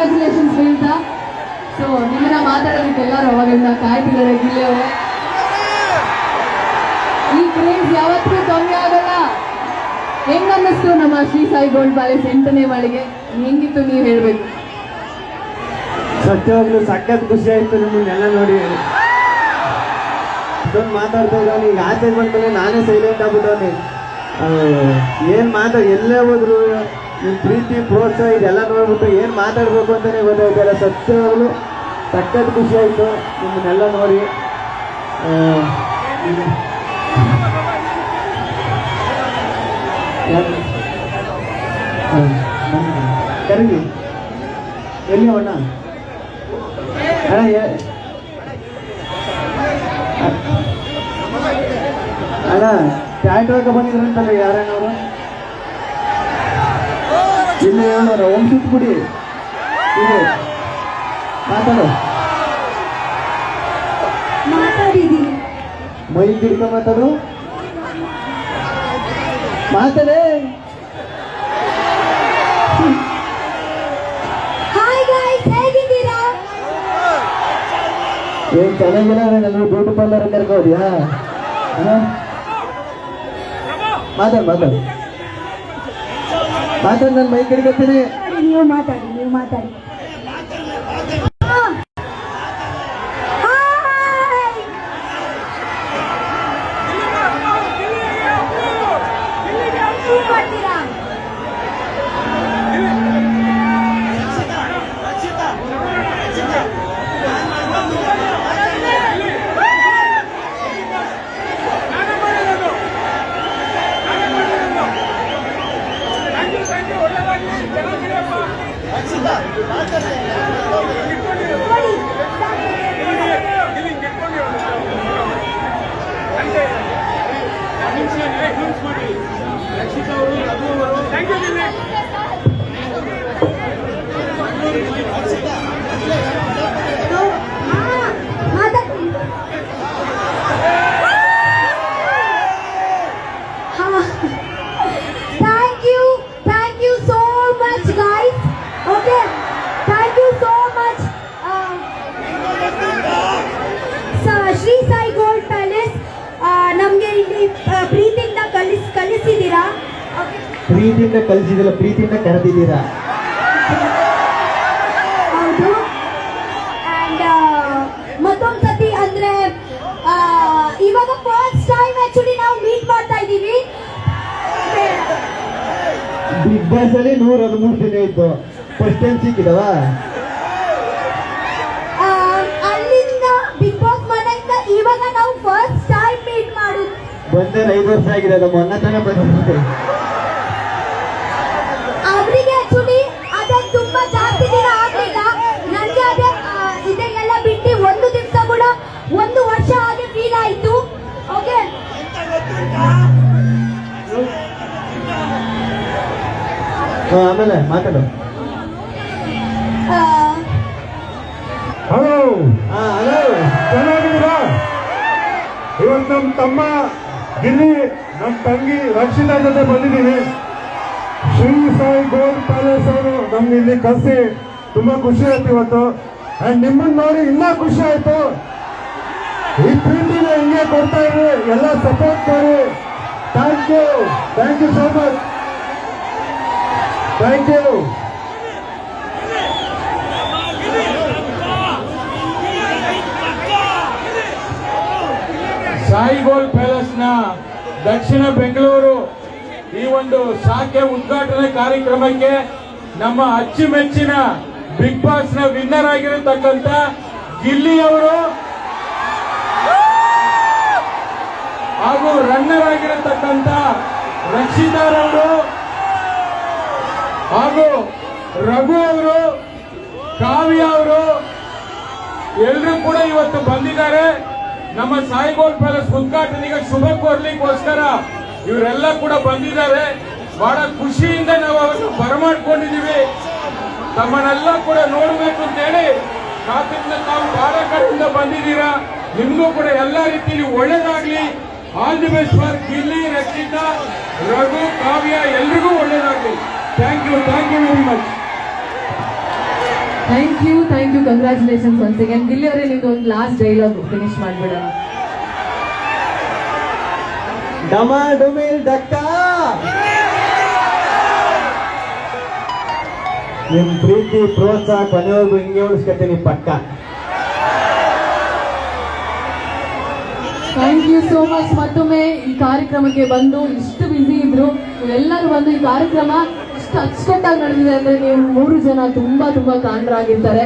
Congratulations ಹೇಳ್ತಾ. So ನಿಮ್ಮನ್ನ ಮಾತಾಡೋದಕ್ಕೆ ಎಲ್ಲರೂ ಅವಾಗಿಂದ ಕಾಯ್ತಿದ್ದಾರೆ. ಗಿಲ್ಲಿ ಅವರು ಈ ಕ್ರೇಜ್ ಯಾವತ್ತೂ ಕಮ್ಮಿ ಆಗಲ್ಲ. ಹೆಂಗ್ ಅನ್ನಿಸ್ತು ನಮ್ಮ ಶ್ರೀ ಸಾಯಿ ಗೋಲ್ಡ್ ಪ್ಯಾಲೇಸ್ 8ನೇ ಮಳಿಗೆ? ಹೆಂಗಿತ್ತು ನೀವು ಹೇಳ್ಬೇಕು. ಸತ್ಯವಾಗ್ಲೂ ಸಖತ್ ಖುಷಿ ಆಯ್ತು ನಿಮ್ಮನ್ನೆಲ್ಲ ನೋಡಿ. ಇದೊಂದು ಮಾತಾಡ್ತಾ ಇದ್ದಾನೆ. ಈಗ ಆಚೆ ಬಂದ್ಮೇಲೆ ನಾನೇ ಸೈಲೆಂಟ್ ಆಗ್ಬಿಟ್ಟವನಿ. ಏನು ಎಲ್ಲೇ ಹೋದ್ರು ನಿಮ್ಮ ಪ್ರೀತಿ ಪ್ರೋತ್ಸಾಹ ಇದೆಲ್ಲ ನೋಡ್ಬಿಟ್ಟು ಏನು ಮಾತಾಡ್ಬೇಕು ಅಂತಲೇ ಗೊತ್ತಾಯ್ತಲ್ಲ. ಸತ್ಯವಾಗ್ಲೂ ಸಖತ್ ಖುಷಿ ಆಯಿತು ನಿಮ್ಮನ್ನೆಲ್ಲ ನೋಡಿ. ಕರೀಲಿ ಎಲ್ಲಿ ಅಣ್ಣ ಅಣ್ಣ ಟ್ಯಾಟ್ರಾಗ ಬಂದಿದ್ರಂತಲ್ಲ ಯಾರೇನವರು ಇಲ್ಲಿ ಹೇಳೋರ ವಂಶಿತ್ ಬಿಡಿ ಇದು ಮಾತಾಡು. ಮೈ ಗಿಡ್ಕ ಮಾತಾಡು ಮಾತಾಡೇ. ಏನ್ ಚೆನ್ನಾಗಿಲ್ಲ ಎಲ್ಲರೂ ಬ್ಯೂಟಿ ಪಾರ್ಲರ್ ಕರ್ಕೋದ್ಯಾ? ಮಾತಾಡು ಮಾತಾಡು ಮಾತಾಡಿ. ನಾನು ಮೈ ಕಡಿಗತ್ತೀನಿ. ನೀವು ಮಾತಾಡಿ. Thank you so much guys. Okay, thank you so much. Shri Sai gold palace ನಮ್ಗೆ ಇಲ್ಲಿ ಪ್ರೀತಿಯಿಂದ ಕಲಿಸಿದ್ದೀರಾ. ಪ್ರೀತಿಯಿಂದ ಕಲಿಸಿದಿಲ್ಲ, ಪ್ರೀತಿಯಿಂದ ಕರೆದಿದ್ದೀರಾ. ಹೌದು. ಅಂಡ್ ಮತ್ತೊಂದ್ಸತಿ ಅಂದ್ರೆ ಇವಾಗ ಫಸ್ಟ್ ಟೈಮ್ ಆಕ್ಚುಲಿ ನಾವು ಮೀಟ್ ಮಾಡ್ತಾ ಇದ್ದೀವಿ. ಬಿಗ್ ಬಾಸ್ ಅಲ್ಲಿ 113 ದಿನ ಇತ್ತು. ಫಸ್ಟ್ ಟೈಮ್ ಸಿಕ್ಕಿದವ ಅಲ್ಲಿಂದ ಬಿಗ್ ಬಾಸ್ ಮನೆಯಿಂದ ಇವಾಗ ನಾವು ಫಸ್ಟ್ ಟೈಮ್ ಮೀಟ್ ಮಾಡುದು. ಬಂದೆ 5 ವರ್ಷ ಆಗಿದೆ. ಅದು ಮೊನ್ನೆ ತಾನೇ ಬಂದಿದೆ. ಅವರಿಗೆ ಆಕ್ಚುಲಿ ಅದೇ ತುಂಬಾ ಜಾಸ್ತಿ ದಿನ ಆಗಲಿಲ್ಲ. ನನಗೆ ಅದೇ ಇದೆಲ್ಲ ಬಿಟ್ಟು ಒಂದು ದಿವಸ ಕೂಡ 1 ವರ್ಷ ಹಾಗೆ ಫೀಲ್ ಆಯ್ತು. ಓಕೆ, ಆಮೇಲೆ ಮಾತಾಡು. ಹಲೋ ಹಲೋ, ಚೆನ್ನಾಗಿದ್ದೀರಾ? ಇವತ್ತು ನಮ್ಮ ತಮ್ಮ ಗಿಲ್ಲಿ, ನಮ್ಮ ತಂಗಿ ರಕ್ಷಿತಾ ಜೊತೆ ಬಂದಿದ್ದೀವಿ. ಶ್ರೀ ಸಾಯಿ ಗೋಲ್ಡ್ ಪ್ಯಾಲೇಸ್ ಅವರು ನಮ್ಗೆ ಇಲ್ಲಿ ಕರೆಸಿ ತುಂಬಾ ಖುಷಿ ಆಯ್ತು ಇವತ್ತು. ಅಂಡ್ ನಿಮ್ಮನ್ನ ನೋಡಿ ಇನ್ನೂ ಖುಷಿ ಆಯ್ತು. ಈ ಪ್ರೀತಿನ ಹಿಂಗೆ ಕೊಡ್ತಾ ಇರಿ, ಎಲ್ಲ ಸಪೋರ್ಟ್ ಮಾಡಿ. Thank you so much. Thank you. Sai gold palace ನ ದಕ್ಷಿಣ ಬೆಂಗಳೂರು ಈ ಒಂದು ಶಾಖೆ ಉದ್ಘಾಟನೆ ಕಾರ್ಯಕ್ರಮಕ್ಕೆ ನಮ್ಮ ಅಚ್ಚುಮೆಚ್ಚಿನ ಬಿಗ್ ಬಾಸ್ ನ ವಿನ್ನರ್ ಆಗಿರತಕ್ಕಂತ ಗಿಲ್ಲಿ ಅವರು ಹಾಗೂ ರನ್ನರ್ ಆಗಿರತಕ್ಕಂತ ರಕ್ಷಿತಾರವರು ಹಾಗೂ ರಘು ಅವರು, ಕಾವ್ಯ ಅವರು ಎಲ್ಲರೂ ಕೂಡ ಇವತ್ತು ಬಂದಿದ್ದಾರೆ. ನಮ್ಮ ಸಾಯಿ ಗೋಲ್ಡ್ ಪ್ಯಾಲೇಸ್ ಉದ್ಘಾಟನೆಗೆ ಶುಭ ಕೋರ್ಲಿಕ್ಕೋಸ್ಕರ ಇವರೆಲ್ಲ ಕೂಡ ಬಂದಿದ್ದಾರೆ. ಬಹಳ ಖುಷಿಯಿಂದ ನಾವು ಅವರನ್ನು ಬರಮಾಡ್ಕೊಂಡಿದ್ದೀವಿ. ತಮ್ಮನ್ನೆಲ್ಲ ಕೂಡ ನೋಡಬೇಕು ಅಂತ ಹೇಳಿ ಕಾತಿಂದ ತಾವು ಬಹಳ ಕಡೆಯಿಂದ ಬಂದಿದ್ದೀರಾ. ನಿಮಗೂ ಕೂಡ ಎಲ್ಲ ರೀತಿಯಲ್ಲಿ ಒಳ್ಳೇದಾಗ್ಲಿ. All the best for Gilli, Rakshita, Raghu, Kavya, ಎಲ್ರಿಗೂ ಒಳ್ಳೇದಾಗ್ಲಿ. Thank you very much. Thank you congratulations once again. Gilli ಅವರೇ ನಿಮ್ದು ಒಂದು ಲಾಸ್ಟ್ ಡೈಲಾಗ್ ಫಿನಿಶ್ ಮಾಡ್ಬಿಡೋಣ. ಡಮಾಡುಮಿಲ್ ಡಕ್ಕ ನಿಮ್ ಪ್ರೀತಿ ಪ್ರೋತ್ಸಾಹ ಕೊನೆವರೆಗೂ ಹಿಂಗೆ ಉಳಿಸ್ಕೊತೀನಿ ಪಕ್ಕ. Thank you so much. ಮತ್ತೊಮ್ಮೆ ಈ ಕಾರ್ಯಕ್ರಮಕ್ಕೆ ಬಂದು ಇಷ್ಟು ಬ್ಯುಸಿ ಇದ್ರು ನೀವೆಲ್ಲರೂ ಬಂದು ಈ ಕಾರ್ಯಕ್ರಮ ಇಷ್ಟು ಅಚ್ಚುಕಟ್ಟಾಗಿ ನಡೆದಿದೆ ಅಂದ್ರೆ ನೀವು 3 ಜನ ತುಂಬಾ ಕಾರಣರಾಗಿರ್ತಾರೆ.